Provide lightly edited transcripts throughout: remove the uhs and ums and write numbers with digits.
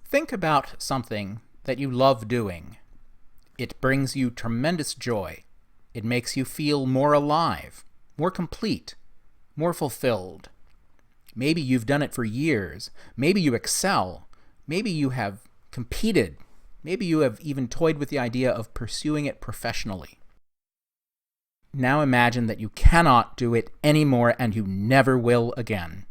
Think about something that you love doing. It brings you tremendous joy. It makes you feel more alive, more complete, more fulfilled. Maybe you've done it for years. Maybe you excel. Maybe you have competed. Maybe you have even toyed with the idea of pursuing it professionally. Now imagine that you cannot do it anymore and you never will again.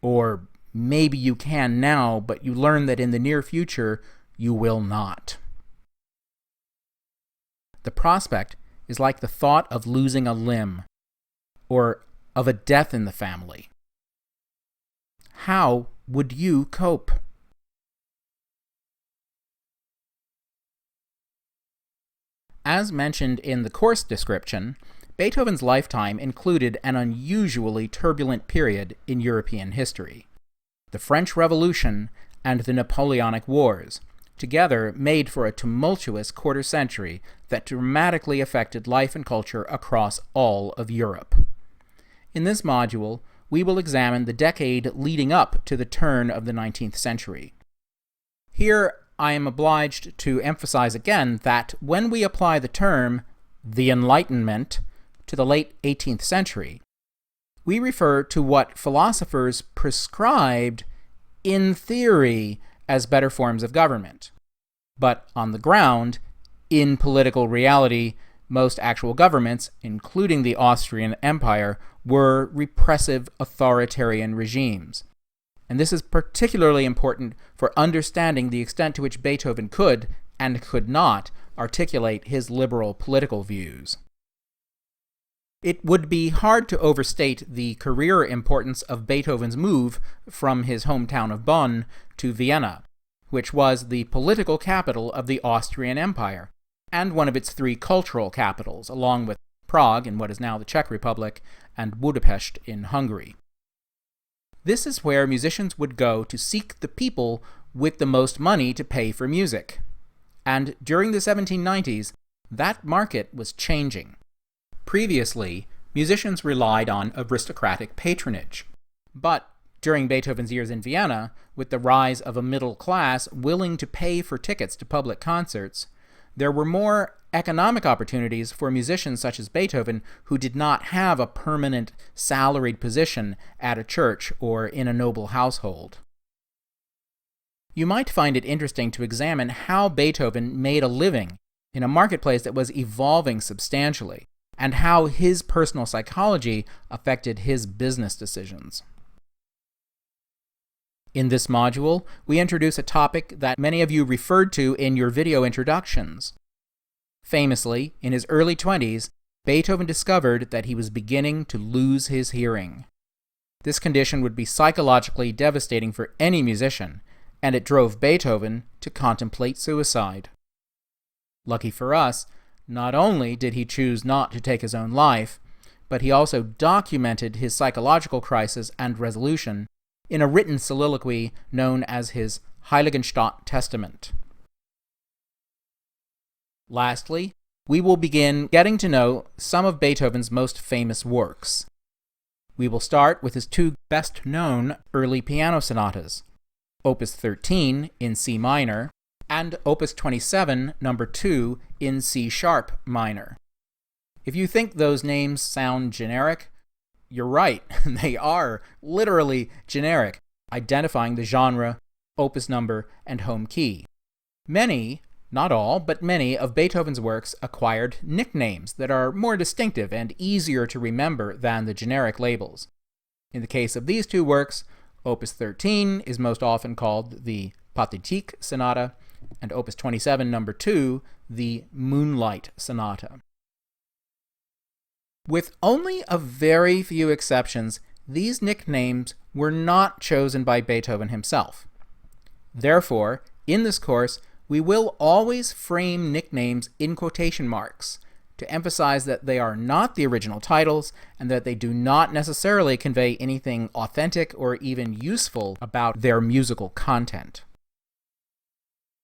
Or maybe you can now, but you learn that in the near future you will not. The prospect is like the thought of losing a limb, or of a death in the family. How would you cope? As mentioned in the course description, Beethoven's lifetime included an unusually turbulent period in European history. The French Revolution and the Napoleonic Wars together made for a tumultuous quarter century that dramatically affected life and culture across all of Europe. In this module, we will examine the decade leading up to the turn of the 19th century. Here, I am obliged to emphasize again that when we apply the term the Enlightenment to the late 18th century, we refer to what philosophers prescribed in theory as better forms of government. But on the ground, in political reality, most actual governments, including the Austrian Empire, were repressive authoritarian regimes. And this is particularly important for understanding the extent to which Beethoven could, and could not, articulate his liberal political views. It would be hard to overstate the career importance of Beethoven's move from his hometown of Bonn to Vienna, which was the political capital of the Austrian Empire, and one of its three cultural capitals, along with Prague in what is now the Czech Republic, and Budapest in Hungary. This is where musicians would go to seek the people with the most money to pay for music. And during the 1790s, that market was changing. Previously, musicians relied on aristocratic patronage. But during Beethoven's years in Vienna, with the rise of a middle class willing to pay for tickets to public concerts, there were more economic opportunities for musicians such as Beethoven who did not have a permanent salaried position at a church or in a noble household. You might find it interesting to examine how Beethoven made a living in a marketplace that was evolving substantially, and how his personal psychology affected his business decisions. In this module, we introduce a topic that many of you referred to in your video introductions. Famously, in his early 20s, Beethoven discovered that he was beginning to lose his hearing. This condition would be psychologically devastating for any musician, and it drove Beethoven to contemplate suicide. Lucky for us, not only did he choose not to take his own life, but he also documented his psychological crisis and resolution in a written soliloquy known as his Heiligenstadt Testament. Lastly, we will begin getting to know some of Beethoven's most famous works. We will start with his two best-known early piano sonatas, Opus 13 in C minor, and Opus 27, number 2, in C sharp minor. If you think those names sound generic, you're right. They are literally generic, identifying the genre, opus number, and home key. Many, not all, but many of Beethoven's works acquired nicknames that are more distinctive and easier to remember than the generic labels. In the case of these two works, Opus 13 is most often called the Pathétique Sonata, and Opus 27, number 2, the Moonlight Sonata. With only a very few exceptions, these nicknames were not chosen by Beethoven himself. Therefore, in this course, we will always frame nicknames in quotation marks to emphasize that they are not the original titles and that they do not necessarily convey anything authentic or even useful about their musical content.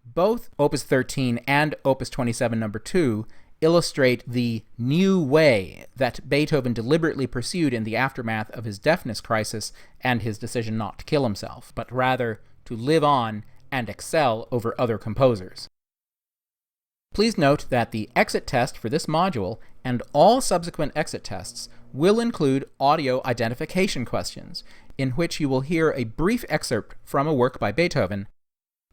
Both Opus 13 and Opus 27 number 2 illustrate the new way that Beethoven deliberately pursued in the aftermath of his deafness crisis and his decision not to kill himself, but rather to live on and excel over other composers. Please note that the exit test for this module and all subsequent exit tests will include audio identification questions, in which you will hear a brief excerpt from a work by Beethoven,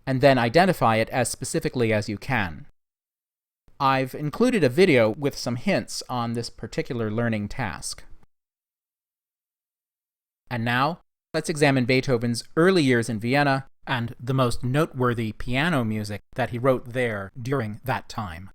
and then identify it as specifically as you can. I've included a video with some hints on this particular learning task. And now, let's examine Beethoven's early years in Vienna and the most noteworthy piano music that he wrote there during that time.